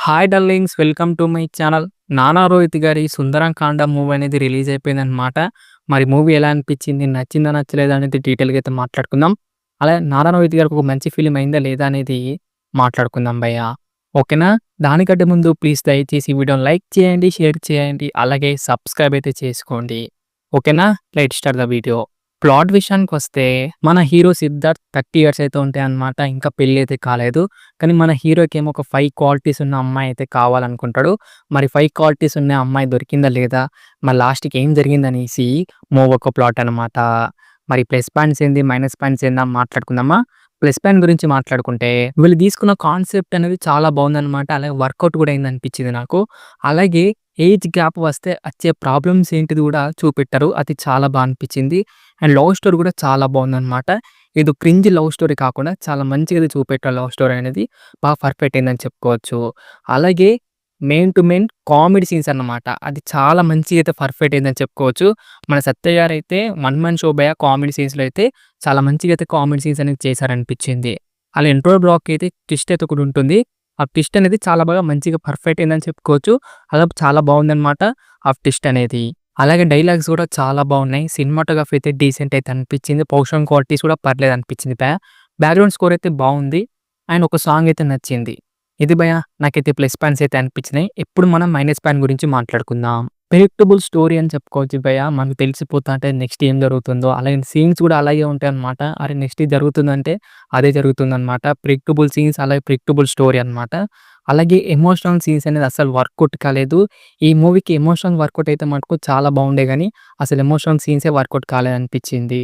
Hi darlings, welcome to my channel. 'నానా రోహిత్' గారి 'Sundarakanda' movie అనేది రిలీజ్ అయిపోయిందనమాట. మరి మూవీ ఎలా అనిపించింది? నచ్చిందా? నచ్చలేదా? అనేది డీటెయిల్‌గా అయితే మాట్లాడుకుందాం. అలాగే 'నానా రోహిత్' గారికి ఒక మంచి ఫిల్మ్ అయిందా? లేదా? అనేది మాట్లాడుకుందాం భయ్యా. ఓకేనా? దానికంటే ముందు ప్లీజ్ దయచేసి ఈ వీడియోని లైక్ చేయండి, షేర్ చేయండి, అలాగే సబ్స్క్రైబ్ అయితే చేసుకోండి. ఓకేనా? Let's start the video. Plot విషయానికొస్తే మన హీరో సిద్ధార్థ్ 30 ఇయర్స్ అయితే ఉంటాయన్నమాట. ఇంకా పెళ్లి అయితే కాలేదు. కానీ మన హీరోకేమో ఒక 5 క్వాలిటీస్ ఉన్న అమ్మాయి అయితే కావాలనుకుంటాడు. మరి 5 క్వాలిటీస్ ఉన్న అమ్మాయి దొరికిందా లేదా? మరి లాస్ట్‌కి ఏం జరిగిందనేసి మూవీ ఒక ప్లాట్ అనమాట. మరి ప్లస్ పాయింట్స్ ఏంది? మైనస్ పాయింట్స్ ఏందా? మాట్లాడుకుందామా? ప్లస్ పాయింట్ గురించి మాట్లాడుకుంటే వీళ్ళు తీసుకున్న కాన్సెప్ట్ అనేది చాలా బావుందనమాట. అలాగే వర్కౌట్ కూడా అయిందనిపించింది నాకు. అలాగే ఏజ్ గ్యాప్ వస్తే వచ్చే ప్రాబ్లమ్స్ ఏంటిది కూడా చూపెట్టారు. అది చాలా బా అనిపించింది. అండ్ లవ్ స్టోరీ కూడా చాలా బావుందనమాట. ఏదో క్రింజ్ లవ్ స్టోరీ కాకుండా చాలా మంచిగా చూపెట్టారు. లవ్ స్టోరీ అనేది బాగా పర్ఫెక్ట్ అయిందని చెప్పుకోవచ్చు. అలాగే mean to main comedy scenes అన్నమాట. అది చాలా మంచిగా అయితే పర్ఫెక్ట్ అయిందని చెప్పుకోవచ్చు. మన సత్య గారైతే వన్ మ్యాన్ షో భయ్యా. కామెడీ సీన్స్‌లో అయితే చాలా మంచిగా అయితే కామెడీ సీన్స్ అనేది చేశారనిపించింది. అలా ఇంట్రో బ్లాక్ అయితే ట్విస్ట్ అయితే ఒకటి ఉంటుంది. ఆ ట్విస్ట్ అనేది చాలా బాగా మంచిగా పర్ఫెక్ట్ అయిందని చెప్పుకోవచ్చు. అలా చాలా బావుందన్నమాట ఆ ట్విస్ట్ అనేది. అలాగే డైలాగ్స్ కూడా చాలా బావున్నాయి. సినిమాటోగ్రఫీ అయితే డీసెంట్ అయితే అనిపించింది. ప్రొడక్షన్ క్వాలిటీస్ కూడా పర్లేదు అనిపించింది బ్యాక్‌గ్రౌండ్ స్కోర్ అయితే బావుంది. అండ్ ఒక సాంగ్ అయితే నచ్చింది. ఇది భయ్యా నాకైతే ప్లస్ పాయింట్స్ అయితే అనిపించినాయి. ఇప్పుడు మనం మైనస్ పాయింట్ గురించి మాట్లాడుకుందాం. ప్రెడిక్టబుల్ స్టోరీ అని చెప్పుకోవచ్చు భయ్యా. మనకు తెలిసిపోతుంటే నెక్స్ట్ ఏం జరుగుతుందో. అలాగే సీన్స్ కూడా అలాగే ఉంటాయన్నమాట. అరే నెక్స్ట్ ఇది జరుగుతుందంటే అదే జరుగుతుందన్నమాట. ప్రెడిక్టబుల్ సీన్స్ అలాగే ప్రెడిక్టబుల్ స్టోరీ అన్నమాట. అలాగే ఎమోషనల్ సీన్స్ అనేది అసలు వర్కౌట్ కాలేదు. ఈ మూవీకి ఎమోషనల్ వర్కౌట్ అయితే మటుకు చాలా బాగుండే గానీ అసలు ఎమోషనల్ సీన్సే వర్కౌట్ కాలేదనిపించింది.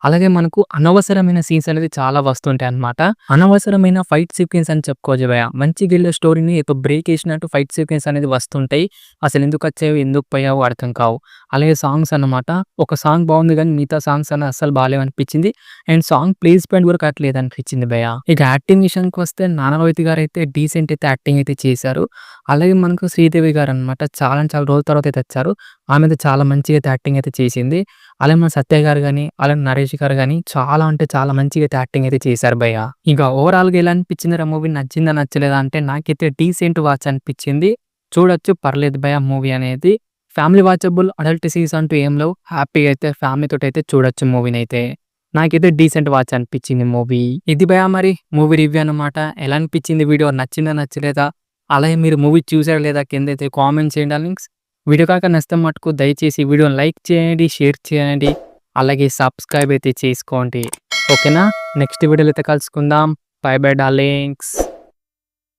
అలాగే మనకు అనవసరమైన సీన్స్ అనేది చాలా వస్తుంటాయన్నమాట. అనవసరమైన ఫైట్ సీక్వెన్స్ అని చెప్పుకోవచ్చు భయ్యా. మంచిగెళ్ళే స్టోరీని ఏదో బ్రేక్ ఏసినట్టు ఫైట్ సీక్వెన్స్ అనేది వస్తుంటాయి. అసలు ఎందుకొచ్చాయో, ఎందుకు పోయావో అర్థం కావు. అలాగే సాంగ్స్ అన్నమాట. ఒక సాంగ్ బాగుంది గానీ మిగతా సాంగ్స్ అన్ని అస్సలు బాలేవనిపించింది. అండ్ సాంగ్ ప్లేస్‌మెంట్ కూడా కరెక్ట్ లేదనిపించింది భయ్యా. ఇక యాక్టింగ్ విషయానికొస్తే 'నానా రోహిత్' గారైతే డీసెంట్ అయితే యాక్టింగ్ అయితే చేశారు. అలాగే మనకు 'శ్రీదేవి' గారన్నమాట. చాలా రోజుల తర్వాత అయితే వచ్చారు. ఆమె అయితే చాలా మంచిగా అయితే యాక్టింగ్ అయితే చేసింది. అలాగే మన 'సత్య' గారు గాని, అలాగే 'నరేష్' గారు గాని చాలా అంటే చాలా మంచిగా అయితే యాక్టింగ్ అయితే చేశారు భయ్యా. ఇక ఓవరాల్‌గా ఎలా అనిపించిందిరా మూవీ? నచ్చిందా? నచ్చలేదా? అంటే నాకైతే డీసెంట్ వాచ్ అనిపించింది. చూడొచ్చు, పర్లేదు భయ్యా మూవీ అనేది. ఫ్యామిలీ వాచబుల్ అడల్ట్ సీన్స్ అంటూ ఏం లేవు. హ్యాపీగా అయితే ఫ్యామిలీతోటైతే చూడొచ్చు మూవీనైతే. నాకైతే డీసెంట్ వాచ్ అనిపించింది మూవీ. ఇది భయ్యా మరి మూవీ రివ్యూ అన్నమాట. ఎలా అనిపించింది వీడియో? నచ్చిందా? నచ్చలేదా? అలాగే మీరు మూవీ చూసారా లేదా? కిందైతే కామెంట్ చేయండి డార్లింగ్స్. వీడియో కాక నచ్చితే మటుకు దయచేసి వీడియోని లైక్ చేయండి, షేర్ చేయండి, అలాగే సబ్స్క్రైబ్ అయితే చేసుకోండి. ఓకేనా? నెక్స్ట్ వీడియోలో అయితే కలుసుకుందాం. By by darlings.